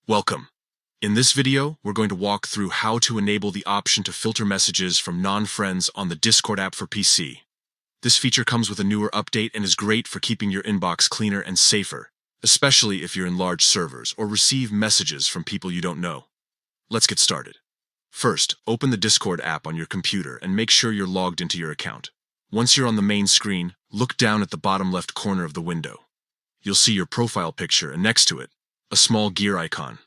Welcome. In this video, we're going to walk through how to enable the option to filter messages from non-friends on the Discord app for PC. This feature comes with a newer update and is great for keeping your inbox cleaner and safer, especially if you're in large servers or receive messages from people you don't know. Let's get started. First, open the Discord app on your computer and make sure you're logged into your account. Once you're on the main screen, look down at the bottom left corner of the window. You'll see your profile picture and next to it, a small gear icon.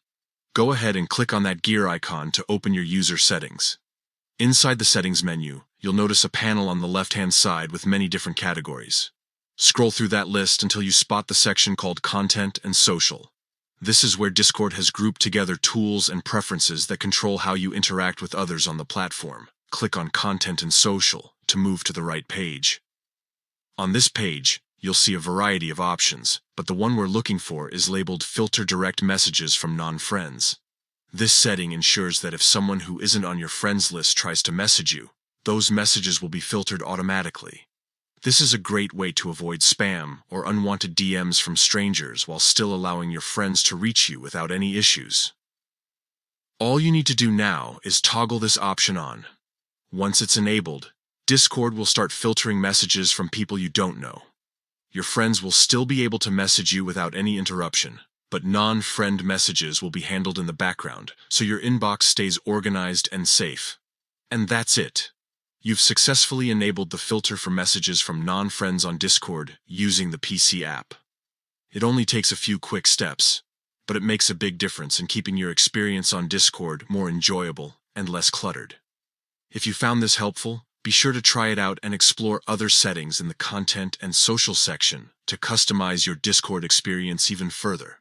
Go ahead and click on that gear icon to open your user settings. Inside the settings menu, you'll notice a panel on the left-hand side with many different categories. Scroll through that list until you spot the section called Content and Social. This is where Discord has grouped together tools and preferences that control how you interact with others on the platform. Click on Content and Social to move to the right page. On this page, you'll see a variety of options, but the one we're looking for is labeled Filter Direct Messages from Non-Friends. This setting ensures that if someone who isn't on your friends list tries to message you, those messages will be filtered automatically. This is a great way to avoid spam or unwanted DMs from strangers while still allowing your friends to reach you without any issues. All you need to do now is toggle this option on. Once it's enabled, Discord will start filtering messages from people you don't know. Your friends will still be able to message you without any interruption, but non-friend messages will be handled in the background, so your inbox stays organized and safe. And that's it. You've successfully enabled the filter for messages from non-friends on Discord using the PC app. It only takes a few quick steps, but it makes a big difference in keeping your experience on Discord more enjoyable and less cluttered. If you found this helpful, be sure to try it out and explore other settings in the Content and Social section to customize your Discord experience even further.